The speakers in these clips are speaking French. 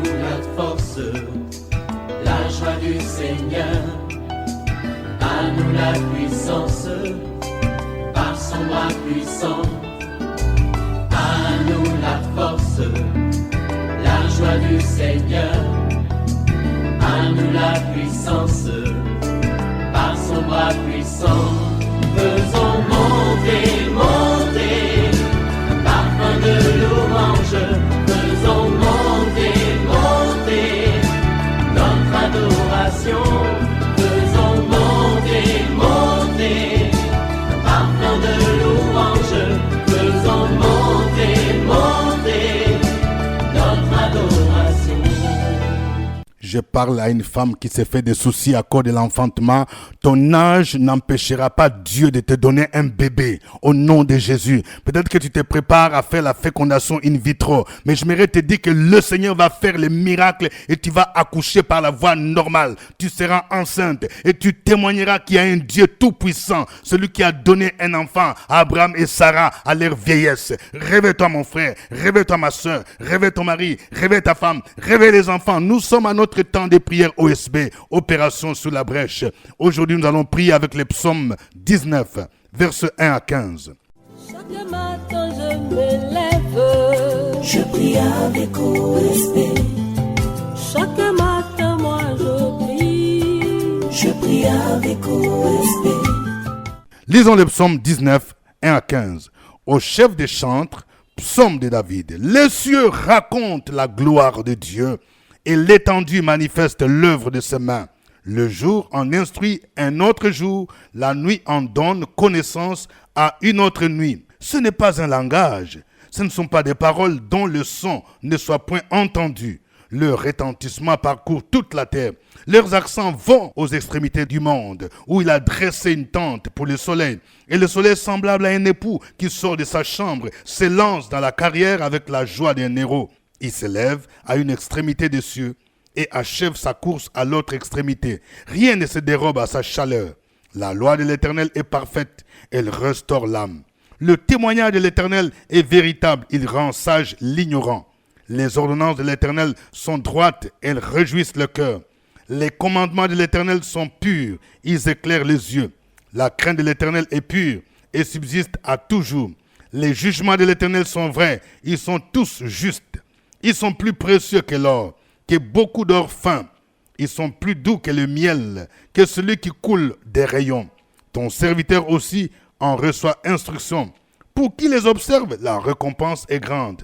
nous la force, la joie du Seigneur. À nous la puissance, par son bras puissant. À nous la force, la joie du Seigneur. À nous la puissance, par son bras puissant. Faisons monter, monter, parfum de louange. Faisons monter, monter, notre adoration. Faisons monter, monter, parfum de louange. Faisons monter, monter, notre adoration. Je parle à une femme qui s'est fait des soucis à cause de l'enfantement. Ton âge n'empêchera pas Dieu de te donner un bébé au nom de Jésus. Peut-être que tu te prépares à faire la fécondation in vitro, mais j'aimerais te dire que le Seigneur va faire les miracles et tu vas accoucher par la voie normale. Tu seras enceinte et tu témoigneras qu'il y a un Dieu tout-puissant, celui qui a donné un enfant à Abraham et Sarah à leur vieillesse. Réveille-toi mon frère, réveille-toi ma soeur, réveille ton mari, réveille ta femme, réveille les enfants. Nous sommes à notre temps de prière OSB, Opération sous la brèche. Aujourd'hui, nous allons prier avec les psaumes 19, versets 1 à 15. Chaque matin, je me lève, je prie avec OSB. Chaque matin, moi, je prie avec OSB. Lisons le psaume 19, 1 à 15. Au chef des chantres, psaume de David. Les cieux racontent la gloire de Dieu, et l'étendue manifeste l'œuvre de ses mains. Le jour en instruit un autre jour, la nuit en donne connaissance à une autre nuit. Ce n'est pas un langage, ce ne sont pas des paroles dont le son ne soit point entendu. Leur retentissement parcourt toute la terre. Leurs accents vont aux extrémités du monde, où il a dressé une tente pour le soleil. Et le soleil, semblable à un époux qui sort de sa chambre, s'élance dans la carrière avec la joie d'un héros. Il s'élève à une extrémité des cieux et achève sa course à l'autre extrémité. Rien ne se dérobe à sa chaleur. La loi de l'Éternel est parfaite, elle restaure l'âme. Le témoignage de l'Éternel est véritable, il rend sage l'ignorant. Les ordonnances de l'Éternel sont droites, elles réjouissent le cœur. Les commandements de l'Éternel sont purs, ils éclairent les yeux. La crainte de l'Éternel est pure et subsiste à toujours. Les jugements de l'Éternel sont vrais, ils sont tous justes. Ils sont plus précieux que l'or, que beaucoup d'or fin. Ils sont plus doux que le miel, que celui qui coule des rayons. Ton serviteur aussi en reçoit instruction. Pour qui les observe, la récompense est grande.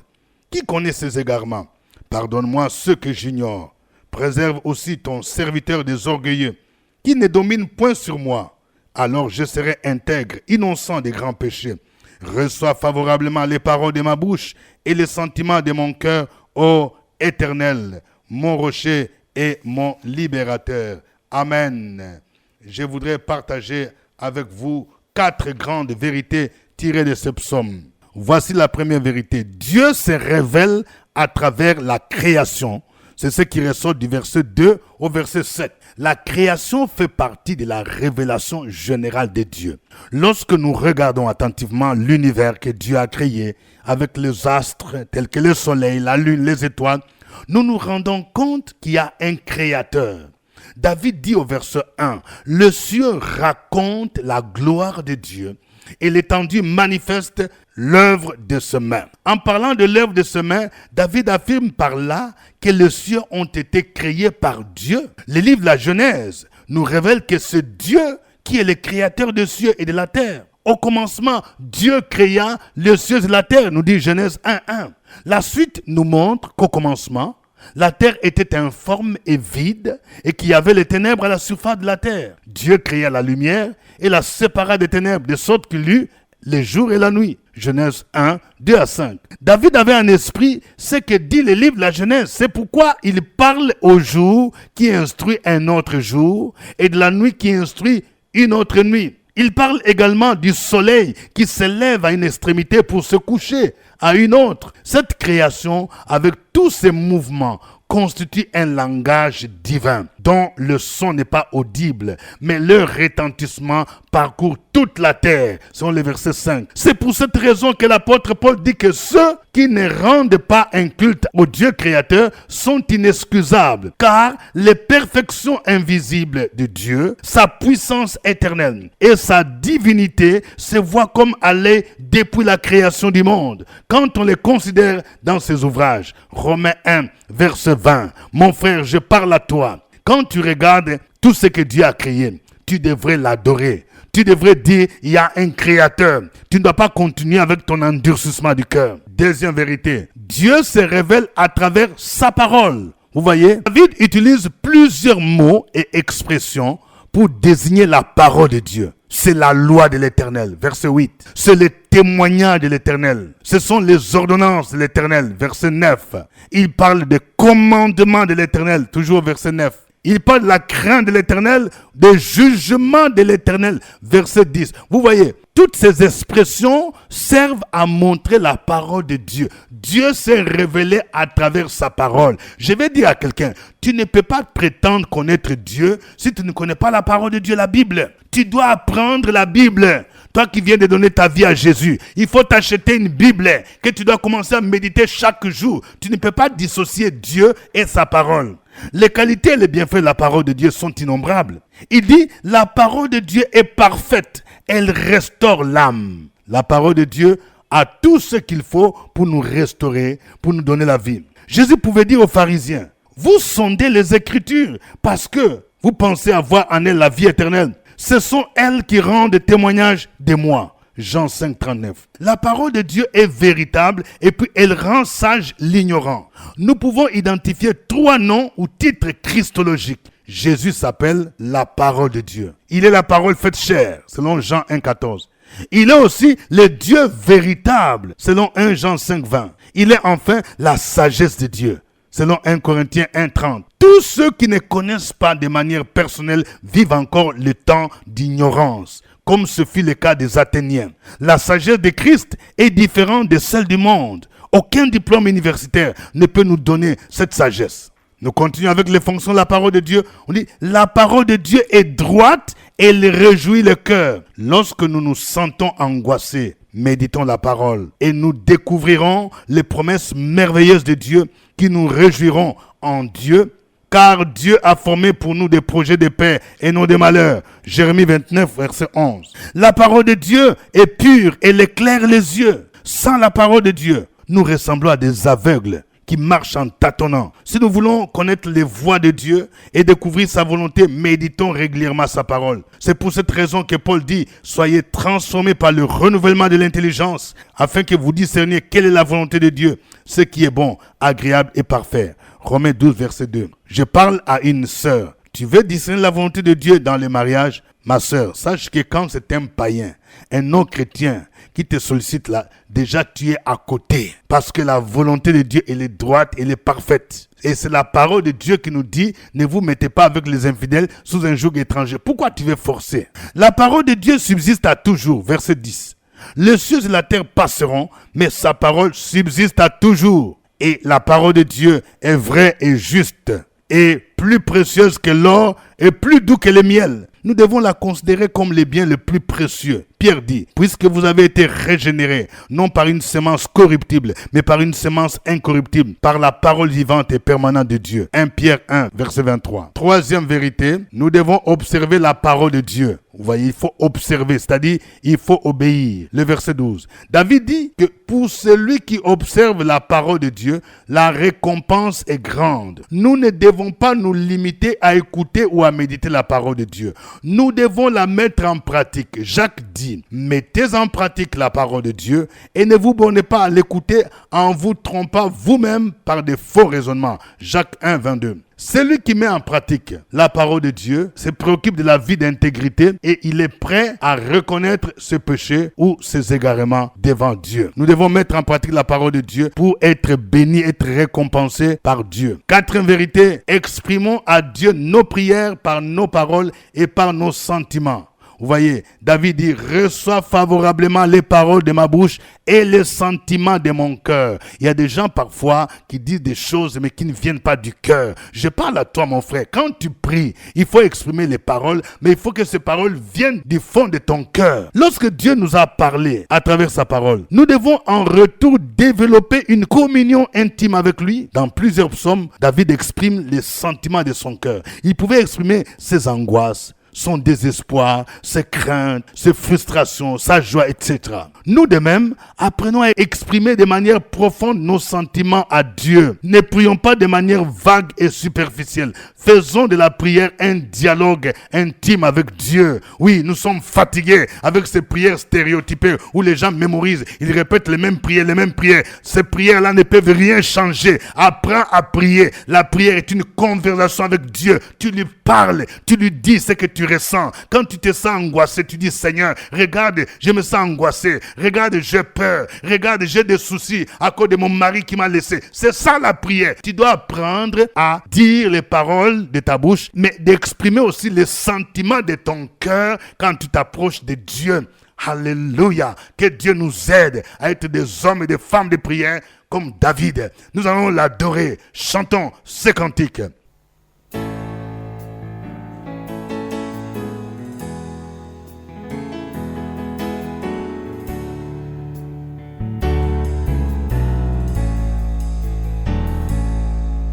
Qui connaît ses égarements? Pardonne-moi ceux que j'ignore. Préserve aussi ton serviteur des orgueilleux, qui ne domine point sur moi. Alors je serai intègre, innocent des grands péchés. Reçois favorablement les paroles de ma bouche et les sentiments de mon cœur, ô Éternel, mon rocher et mon libérateur. Amen. Je voudrais partager avec vous 4 grandes vérités tirées de ce psaume. Voici la première vérité. Dieu se révèle à travers la création. C'est ce qui ressort du verset 2 au verset 7. La création fait partie de la révélation générale de Dieu. Lorsque nous regardons attentivement l'univers que Dieu a créé, avec les astres tels que le soleil, la lune, les étoiles, nous nous rendons compte qu'il y a un créateur. David dit au verset 1, « Le ciel raconte la gloire de Dieu et l'étendue manifeste l'œuvre de ses mains. » En parlant de l'œuvre de ses mains, David affirme par là que les cieux ont été créés par Dieu. Le livre de la Genèse nous révèle que c'est Dieu qui est le créateur des cieux et de la terre. Au commencement, Dieu créa les cieux et la terre, nous dit Genèse 1:1. La suite nous montre qu'au commencement, la terre était informe et vide et qu'il y avait les ténèbres à la surface de la terre. Dieu créa la lumière et la sépara des ténèbres, de sorte qu'il y eut les jours et la nuit. Genèse 1, 2 à 5. David avait en esprit ce que dit le livre de la Genèse. C'est pourquoi il parle au jour qui instruit un autre jour et de la nuit qui instruit une autre nuit. Il parle également du soleil qui s'élève à une extrémité pour se coucher à une autre. Cette création, avec tout Tous ces mouvements constituent un langage divin dont le son n'est pas audible, mais leur retentissement parcourt toute la terre, selon le verset 5. C'est pour cette raison que l'apôtre Paul dit que ceux qui ne rendent pas un culte au Dieu créateur sont inexcusables, car les perfections invisibles de Dieu, sa puissance éternelle et sa divinité se voient comme aller depuis la création du monde, quand on les considère dans ses ouvrages. Romains 1, verset 20. Mon frère, je parle à toi. Quand tu regardes tout ce que Dieu a créé, tu devrais l'adorer. Tu devrais dire, il y a un créateur. Tu ne dois pas continuer avec ton endurcissement du cœur. Deuxième vérité, Dieu se révèle à travers sa parole. Vous voyez, David utilise plusieurs mots et expressions pour désigner la parole de Dieu. C'est la loi de l'Éternel, verset 8. C'est le témoignage de l'Éternel. Ce sont les ordonnances de l'Éternel, verset 9. Il parle des commandements de l'Éternel, toujours verset 9. Il parle de la crainte de l'Éternel, des jugements de l'Éternel, verset 10. Vous voyez, toutes ces expressions servent à montrer la parole de Dieu. Dieu s'est révélé à travers sa parole. Je vais dire à quelqu'un, tu ne peux pas prétendre connaître Dieu si tu ne connais pas la parole de Dieu, la Bible. Tu dois apprendre la Bible. Toi qui viens de donner ta vie à Jésus, il faut t'acheter une Bible que tu dois commencer à méditer chaque jour. Tu ne peux pas dissocier Dieu et sa parole. Les qualités et les bienfaits de la parole de Dieu sont innombrables. Il dit, la parole de Dieu est parfaite. Elle restaure l'âme. La parole de Dieu a tout ce qu'il faut pour nous restaurer, pour nous donner la vie. Jésus pouvait dire aux pharisiens, vous sondez les Écritures parce que vous pensez avoir en elles la vie éternelle. Ce sont elles qui rendent témoignage de moi. Jean 5, 39. La parole de Dieu est véritable et puis elle rend sage l'ignorant. Nous pouvons identifier 3 noms ou titres christologiques. Jésus s'appelle la parole de Dieu. Il est la parole faite chair, selon Jean 1, 14. Il est aussi le Dieu véritable, selon 1 Jean 5, 20. Il est enfin la sagesse de Dieu, selon 1 Corinthiens 1, 30. Tous ceux qui ne connaissent pas de manière personnelle vivent encore le temps d'ignorance, comme ce fut le cas des Athéniens. La sagesse de Christ est différente de celle du monde. Aucun diplôme universitaire ne peut nous donner cette sagesse. Nous continuons avec les fonctions de la parole de Dieu. On dit, la parole de Dieu est droite et elle réjouit le cœur. Lorsque nous nous sentons angoissés, méditons la parole et nous découvrirons les promesses merveilleuses de Dieu qui nous réjouiront en Dieu. Car Dieu a formé pour nous des projets de paix et non de malheur. Jérémie 29, verset 11. La parole de Dieu est pure et elle éclaire les yeux. Sans la parole de Dieu, nous ressemblons à des aveugles qui marchent en tâtonnant. Si nous voulons connaître les voies de Dieu et découvrir sa volonté, méditons régulièrement sa parole. C'est pour cette raison que Paul dit, soyez transformés par le renouvellement de l'intelligence, afin que vous discerniez quelle est la volonté de Dieu, ce qui est bon, agréable et parfait. Romains 12, verset 2. Je parle à une sœur. Tu veux discerner la volonté de Dieu dans le mariage? Ma sœur, sache que quand c'est un païen, un non-chrétien qui te sollicite là, déjà tu es à côté. Parce que la volonté de Dieu, elle est droite, elle est parfaite. Et c'est la parole de Dieu qui nous dit, ne vous mettez pas avec les infidèles sous un joug étranger. Pourquoi tu veux forcer? La parole de Dieu subsiste à toujours. Verset 10. Les cieux et la terre passeront, mais sa parole subsiste à toujours. Et la parole de Dieu est vraie et juste, et plus précieuse que l'or, et plus doux que le miel. Nous devons la considérer comme le bien le plus précieux. Pierre dit, puisque vous avez été régénérés, non par une semence corruptible, mais par une semence incorruptible, par la parole vivante et permanente de Dieu. 1 Pierre 1, verset 23. Troisième vérité, nous devons observer la parole de Dieu. Vous voyez, il faut observer, c'est-à-dire il faut obéir. Le verset 12. David dit que pour celui qui observe la parole de Dieu, la récompense est grande. Nous ne devons pas nous limiter à écouter ou à méditer la parole de Dieu. Nous devons la mettre en pratique. Jacques dit, mettez en pratique la parole de Dieu et ne vous bornez pas à l'écouter en vous trompant vous-même par de faux raisonnements. Jacques 1, 22. Celui qui met en pratique la parole de Dieu se préoccupe de la vie d'intégrité et il est prêt à reconnaître ses péchés ou ses égarements devant Dieu. Nous devons mettre en pratique la parole de Dieu pour être bénis, être récompensés par Dieu. Quatrième vérité, exprimons à Dieu nos prières par nos paroles et par nos sentiments. Vous voyez, David dit, reçois favorablement les paroles de ma bouche et les sentiments de mon cœur. Il y a des gens parfois qui disent des choses mais qui ne viennent pas du cœur. Je parle à toi mon frère, quand tu pries, il faut exprimer les paroles, mais il faut que ces paroles viennent du fond de ton cœur. Lorsque Dieu nous a parlé à travers sa parole, nous devons en retour développer une communion intime avec lui. Dans plusieurs psaumes, David exprime les sentiments de son cœur. Il pouvait exprimer ses angoisses, son désespoir, ses craintes, ses frustrations, sa joie, etc. Nous de même, apprenons à exprimer de manière profonde nos sentiments à Dieu. Ne prions pas de manière vague et superficielle. Faisons de la prière un dialogue intime avec Dieu. Oui, nous sommes fatigués avec ces prières stéréotypées où les gens mémorisent, ils répètent les mêmes prières. Ces prières-là ne peuvent rien changer. Apprends à prier. La prière est une conversation avec Dieu. Tu lui parles, tu lui dis ce que tu ressens. Quand tu te sens angoissé, tu dis Seigneur, regarde, je me sens angoissé. Regarde, j'ai peur. Regarde, j'ai des soucis à cause de mon mari qui m'a laissé. C'est ça la prière. Tu dois apprendre à dire les paroles de ta bouche, mais d'exprimer aussi les sentiments de ton cœur quand tu t'approches de Dieu. Alléluia. Que Dieu nous aide à être des hommes et des femmes de prière comme David. Nous allons l'adorer. Chantons ces cantiques.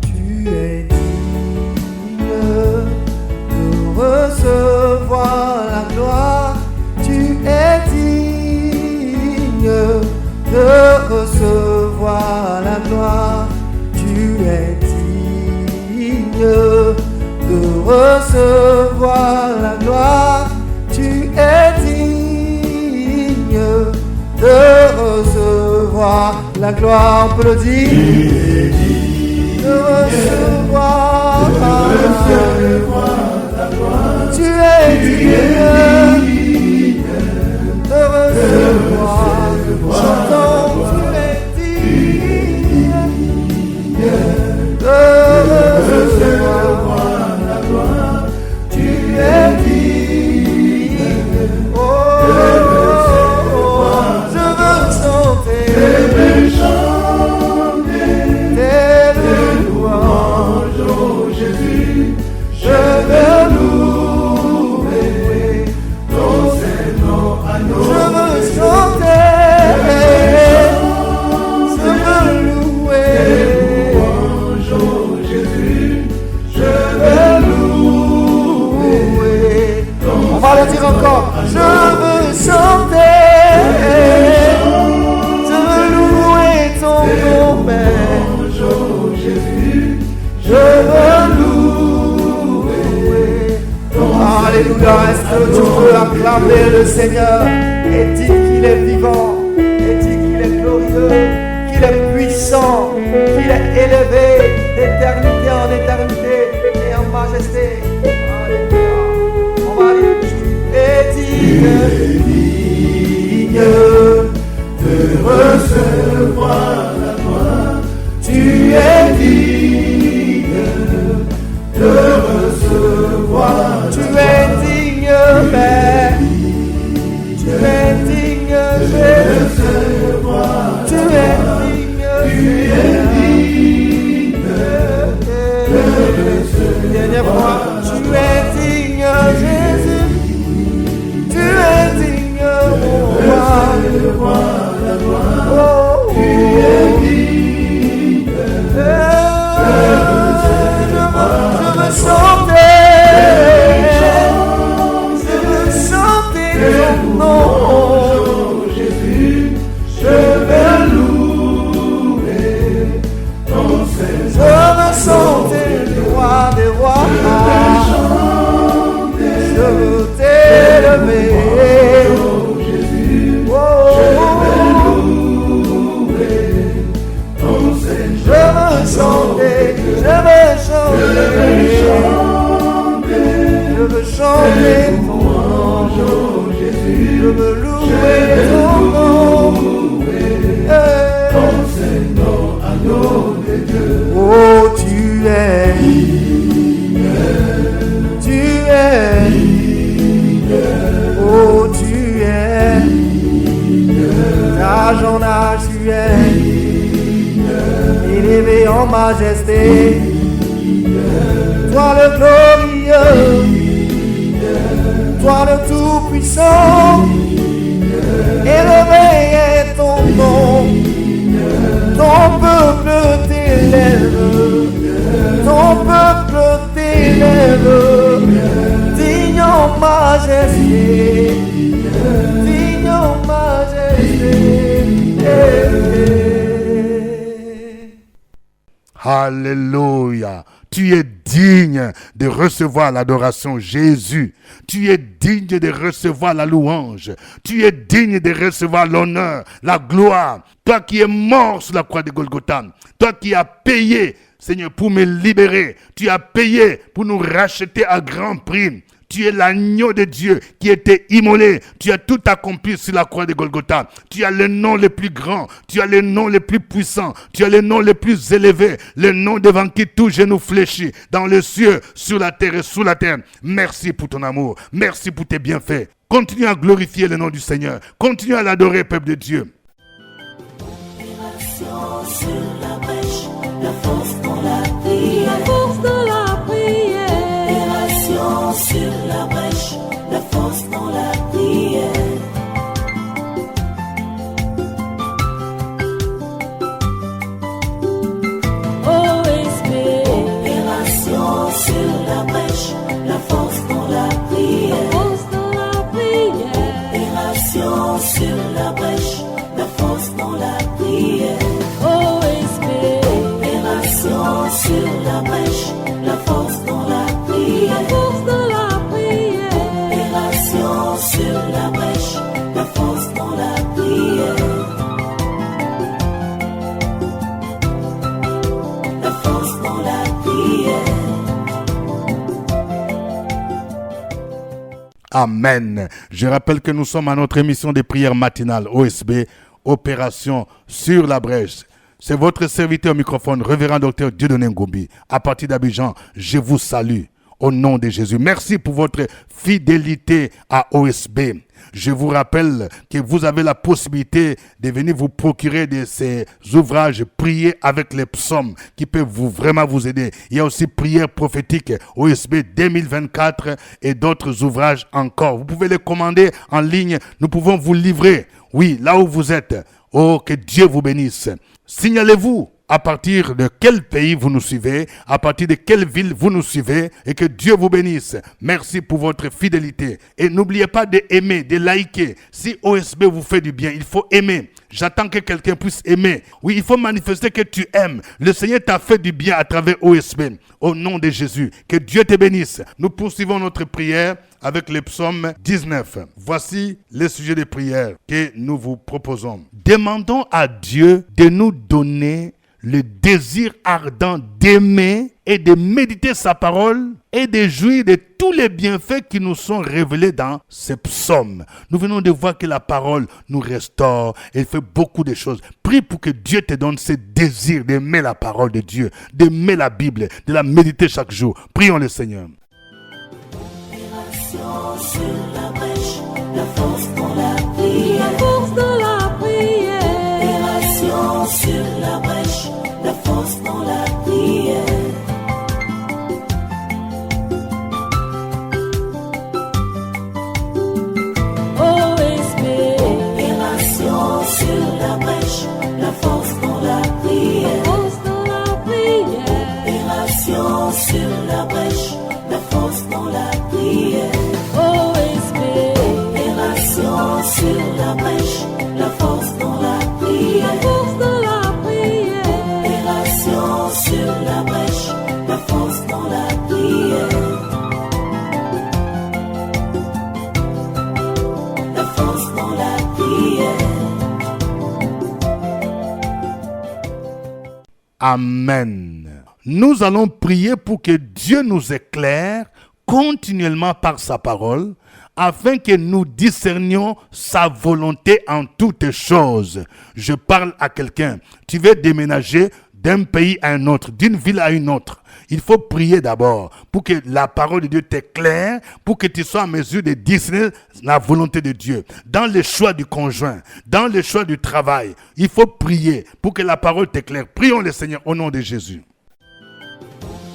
Tu es digne de recevoir la gloire. Tu es digne de recevoir la gloire. Tu es digne de recevoir la gloire. Tu es digne de recevoir la gloire. On peut le dire. De recevoir la gloire. Tu es digne de recevoir. Chantons, tu es digne de recevoir la gloire. Tu es digne de recevoir. Je veux chanter. Je veux louer ton Saint-Nom à nous. Je veux chanter, je veux louer ton Jésus. Je veux louer ton. On va le dire encore. Je veux chanter, je veux louer ton nom, Père. Jésus, je veux louer. Alléluia, est-ce que tu peux acclamer le Seigneur et dire qu'il est vivant, et dire qu'il est glorieux, qu'il est puissant, qu'il est élevé d'éternité en éternité et en majesté. Alléluia, on va dire tu es digne de recevoir la gloire. Tu es digne de recevoir. Tu es digne, Père. Tu es digne de recevoir. Tu es digne. Tu es digne de recevoir. Dernière fois. Tu es digne, Jésus. Tu es digne, mon roi. Oh, tu es digne de je veux chanter ton nom, Jésus. Je veux louer ton Seigneur. Je veux chanter le roi des rois. Je veux t'élever, Jésus. Je veux louer ton Seigneur. Je veux chanter, je veux chanter ton nom, Jésus. Je veux louer ton nom, ton Seigneur, agneau de Dieu. Oh, tu es digne, tu es digne. et en majesté. Toi le glorieux, toi le tout-puissant, élevé est ton nom, ton peuple t'élève, ton peuple t'élève, digne en majesté, digne en majesté. Alléluia. Tu es digne de recevoir l'adoration, Jésus. Tu es digne de recevoir la louange. Tu es digne de recevoir l'honneur, la gloire. Toi qui es mort sur la croix de Golgotha. Toi qui as payé, Seigneur, pour me libérer. Tu as payé pour nous racheter à grand prix. Tu es l'agneau de Dieu qui était immolé. Tu as tout accompli sur la croix de Golgotha. Tu as le nom le plus grand. Tu as le nom le plus puissant. Tu as le nom le plus élevé. Le nom devant qui tout genou fléchit. Dans les cieux, sur la terre et sous la terre. Merci pour ton amour. Merci pour tes bienfaits. Continue à glorifier le nom du Seigneur. Continue à l'adorer, peuple de Dieu. Sur la brèche, la force dans la prière. La force dans la prière. Opération sur la brèche, la force dans la prière. OSB. Opération sur la brèche, la force dans la prière. La force dans la prière. Opération sur la brèche, la force dans la prière. OSB. Opération sur la brèche, la force dans la prière. La force dans la prière. Opération sur la brèche, la force dans la prière. La force dans la prière. Amen. Je rappelle que nous sommes à notre émission de prière matinale OSB, Opération sur la brèche. C'est votre serviteur au microphone, révérend docteur Dieudonné Ngombi. À partir d'Abidjan, je vous salue au nom de Jésus. Merci pour votre fidélité à OSB. Je vous rappelle que vous avez la possibilité de venir vous procurer de ces ouvrages, prier avec les psaumes qui peuvent vraiment vous aider. Il y a aussi prière prophétique OSB 2024 et d'autres ouvrages encore. Vous pouvez les commander en ligne. Nous pouvons vous livrer. Oui, là où vous êtes. Oh, que Dieu vous bénisse. Signalez-vous à partir de quel pays vous nous suivez, à partir de quelle ville vous nous suivez, et que Dieu vous bénisse. Merci pour votre fidélité. Et n'oubliez pas d'aimer, de liker. Si OSB vous fait du bien, il faut aimer. J'attends que quelqu'un puisse aimer. Oui, il faut manifester que tu aimes. Le Seigneur t'a fait du bien à travers OSB. Au nom de Jésus, que Dieu te bénisse. Nous poursuivons notre prière avec le psaume 19. Voici les sujets de prière que nous vous proposons. Demandons à Dieu de nous donner le désir ardent d'aimer et de méditer sa parole et de jouir de tous les bienfaits qui nous sont révélés dans ces psaumes. Nous venons de voir que la parole nous restaure et fait beaucoup de choses. Prie pour que Dieu te donne ce désir d'aimer la parole de Dieu, d'aimer la Bible, de la méditer chaque jour. Prions le Seigneur. Opération sur la brèche, la force dans la prière. La force dans la prière. Opération sur la brèche, la force dans la prière. OSB. Opération sur la brèche, la force dans la prière. La force dans la prière. Opération sur la brèche, la force dans la prière. OSB. Opération sur la brèche, la force dans la prière. La force dans la prière. Opération sur la brèche, la force dans la prière. La force dans la prière. Amen. Nous allons prier pour que Dieu nous éclaire continuellement par sa parole, afin que nous discernions sa volonté en toutes choses. Je parle à quelqu'un. Tu veux déménager d'un pays à un autre, d'une ville à une autre. Il faut prier d'abord pour que la parole de Dieu t'éclaire, pour que tu sois en mesure de discerner la volonté de Dieu. Dans le choix du conjoint, dans le choix du travail, il faut prier pour que la parole t'éclaire. Prions le Seigneur au nom de Jésus.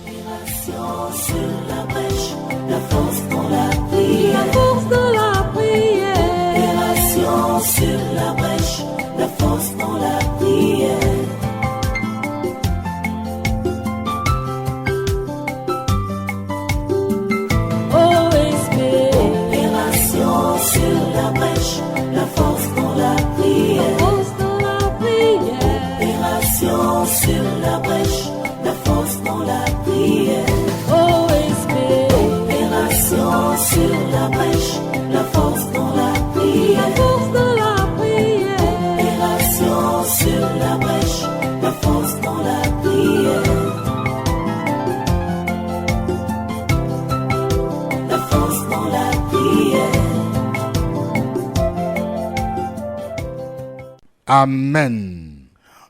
Opération sur la brèche, la force dans la prière. La force dans la prière. Opération sur la brèche, la force dans la prière. OSB. Opération sur la brèche, la force dans la prière. Force dans la prière. Opération sur la brèche, la force dans la prière. OSB. Opération sur la brèche, la force dans la prière. La force dans la prière. Opération sur la brèche, la force dans la prière. La force dans la prière. Amen.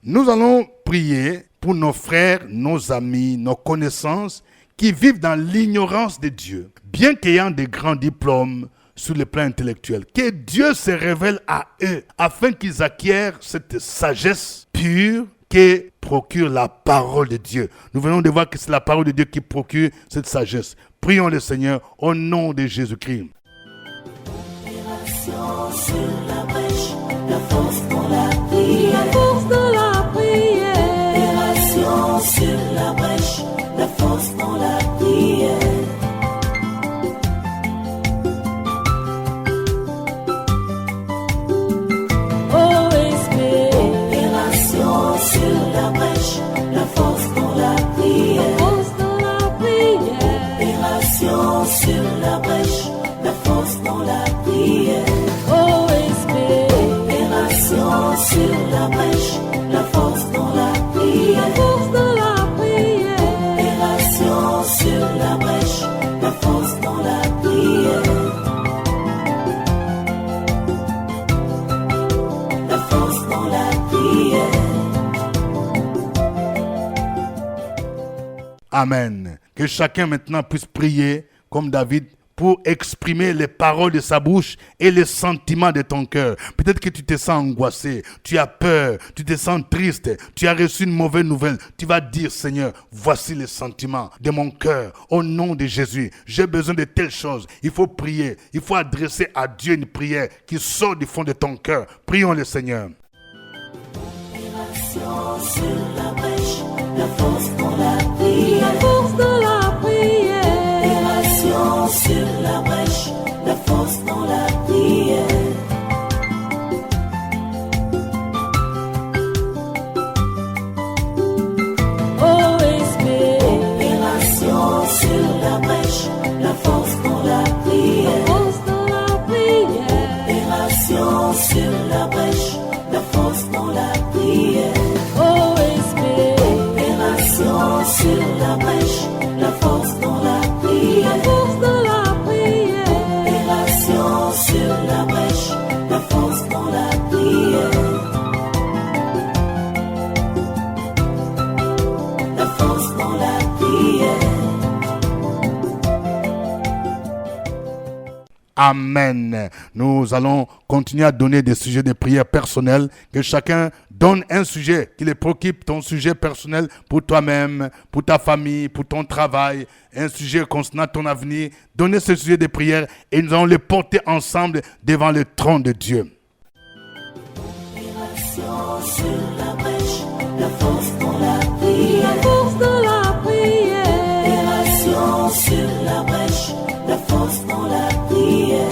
Nous allons prier pour nos frères, nos amis, nos connaissances qui vivent dans l'ignorance de Dieu, bien qu'ayant des grands diplômes sur le plan intellectuel. Que Dieu se révèle à eux afin qu'ils acquièrent cette sagesse pure que procure la parole de Dieu. Nous venons de voir que c'est la parole de Dieu qui procure cette sagesse. Prions le Seigneur au nom de Jésus-Christ. Opération sur la brèche, la force dans la prière. La force dans la prière. Opération sur la brèche, la force dans la prière. OSB. Opération sur la brèche, la force dans la prière. Force dans la prière. Opération sur la brèche, la force dans la prière. OSB. Opération sur la brèche, la force dans la prière. La force dans la prière. Opération sur la brèche, la force dans la prière. La force dans la prière. Amen. Que chacun maintenant puisse prier comme David pour exprimer les paroles de sa bouche et les sentiments de ton cœur. Peut-être que tu te sens angoissé, tu as peur, tu te sens triste, tu as reçu une mauvaise nouvelle. Tu vas dire, Seigneur, voici les sentiments de mon cœur. Au nom de Jésus, j'ai besoin de telles choses. Il faut prier, il faut adresser à Dieu une prière qui sort du fond de ton cœur. Prions le Seigneur. Opération sur la brèche, la force dans la prière. La force dans la prière. Opération sur la brèche, la force dans la prière. OSB. Opération sur la brèche, la force dans la prière. Force dans la prière. Opération sur la brèche, la force dans la prière. OSB. Opération sur la brèche, la force dans la prière. La force dans la prière. Opération sur la brèche, la force dans la prière. La force dans la prière. Amen. Nous allons continuer à donner des sujets de prière personnels. Que chacun donne un sujet qui les préoccupe, ton sujet personnel pour toi-même, pour ta famille, pour ton travail, un sujet concernant ton avenir. Donnez ce sujet de prière et nous allons les porter ensemble devant le trône de Dieu. Opération sur la brèche, la force dans la prière. La force dans la prière. Opération sur la brèche, la force dans la prière.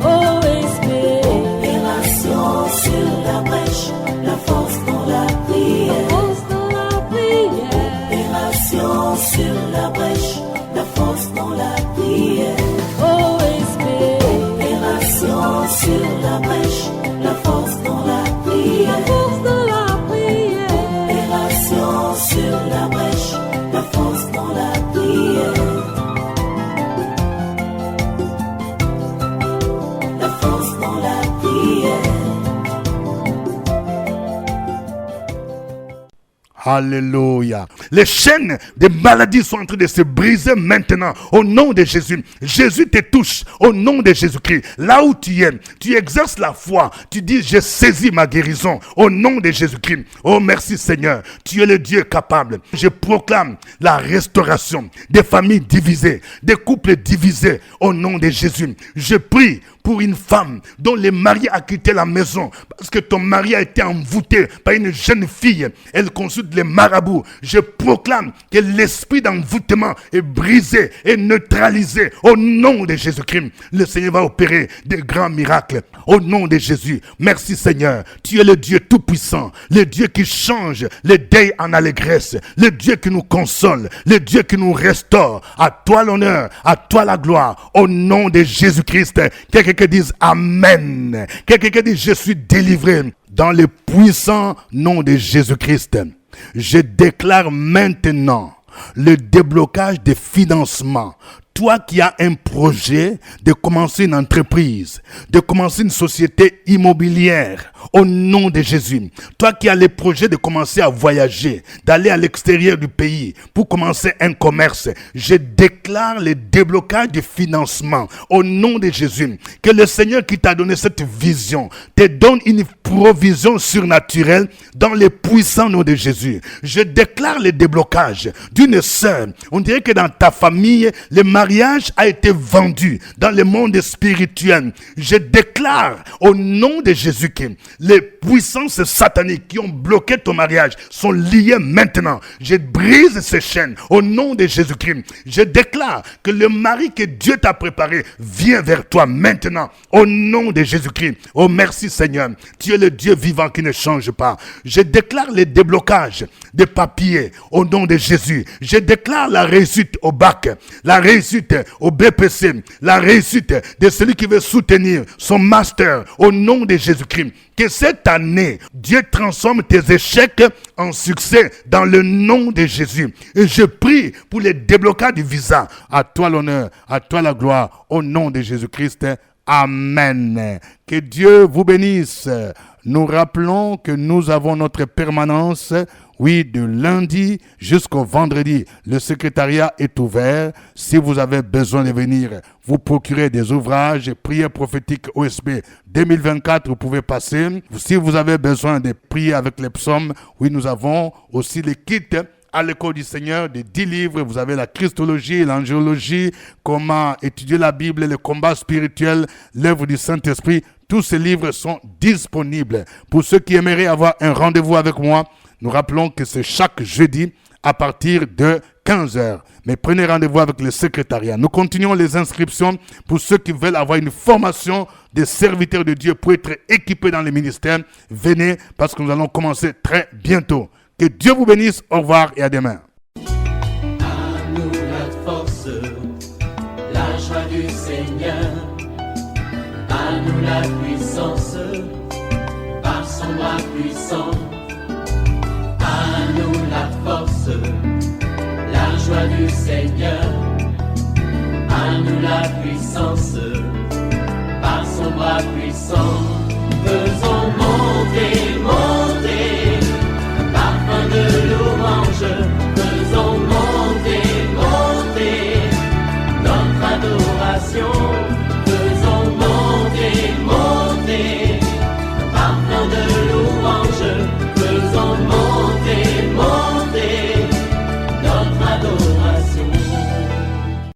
OSB. Opération sur la brèche, la force dans la prière. Force dans la prière. Opération sur la brèche, la force dans la prière. OSB. Opération sur la brèche, la force dans la prière. La force dans la prière. Opération sur la brèche, la force dans la prière. La force dans Alléluia. Les chaînes des maladies sont en train de se briser maintenant au nom de Jésus. Jésus te touche au nom de Jésus-Christ. Là où tu es, tu exerces la foi. Tu dis, j'ai saisi ma guérison au nom de Jésus-Christ. Oh, merci Seigneur. Tu es le Dieu capable. Je proclame la restauration des familles divisées, des couples divisés au nom de Jésus. Je prie pour une femme dont le mari a quitté la maison parce que ton mari a été envoûté par une jeune fille. Elle consulte les marabouts. Je proclame que l'esprit d'envoûtement est brisé et neutralisé au nom de Jésus-Christ. Le Seigneur va opérer des grands miracles au nom de Jésus. Merci Seigneur. Tu es le Dieu tout-puissant, le Dieu qui change les deuils en allégresse, le Dieu qui nous console, le Dieu qui nous restaure. À toi l'honneur, à toi la gloire, au nom de Jésus-Christ. Quelqu'un qui dise Amen. Quelqu'un qui dit je suis délivré dans le puissant nom de Jésus-Christ. Je déclare maintenant le déblocage des financements. Toi qui as un projet de commencer une entreprise, de commencer une société immobilière, au nom de Jésus. Toi qui as le projet de commencer à voyager, d'aller à l'extérieur du pays pour commencer un commerce, je déclare le déblocage du financement au nom de Jésus. Que le Seigneur qui t'a donné cette vision te donne une provision surnaturelle dans le puissant nom de Jésus. Je déclare le déblocage d'une sœur. On dirait que dans ta famille, le mariage a été vendu dans le monde spirituel. Je déclare au nom de Jésus que les puissances sataniques qui ont bloqué ton mariage sont liées maintenant. Je brise ces chaînes au nom de Jésus-Christ. Je déclare que le mari que Dieu t'a préparé vient vers toi maintenant au nom de Jésus-Christ. Oh merci Seigneur. Tu es le Dieu vivant qui ne change pas. Je déclare le déblocage des papiers au nom de Jésus. Je déclare la réussite au bac, la réussite au BPC, la réussite de celui qui veut soutenir son master au nom de Jésus-Christ. Que cette année, Dieu transforme tes échecs en succès dans le nom de Jésus. Et je prie pour le déblocage du visa. À toi l'honneur, à toi la gloire, au nom de Jésus-Christ. Amen. Que Dieu vous bénisse. Nous rappelons que nous avons notre permanence, oui, de lundi jusqu'au vendredi. Le secrétariat est ouvert. Si vous avez besoin de venir vous procurer des ouvrages, prières prophétiques OSB 2024, vous pouvez passer. Si vous avez besoin de prier avec les psaumes, oui, nous avons aussi les kits à l'école du Seigneur de 10 livres. Vous avez la Christologie, l'angélologie, comment étudier la Bible, le combat spirituel, l'œuvre du Saint-Esprit. Tous ces livres sont disponibles. Pour ceux qui aimeraient avoir un rendez-vous avec moi, nous rappelons que c'est chaque jeudi à partir de 15h. Mais prenez rendez-vous avec le secrétariat. Nous continuons les inscriptions pour ceux qui veulent avoir une formation des serviteurs de Dieu pour être équipés dans les ministères. Venez parce que nous allons commencer très bientôt. Que Dieu vous bénisse. Au revoir et à demain. À nous la force, la joie du Seigneur. À nous la puissance, par son bras puissant. À nous la force, la joie du Seigneur. À nous la puissance, par son bras puissant. Faisons monter, monter.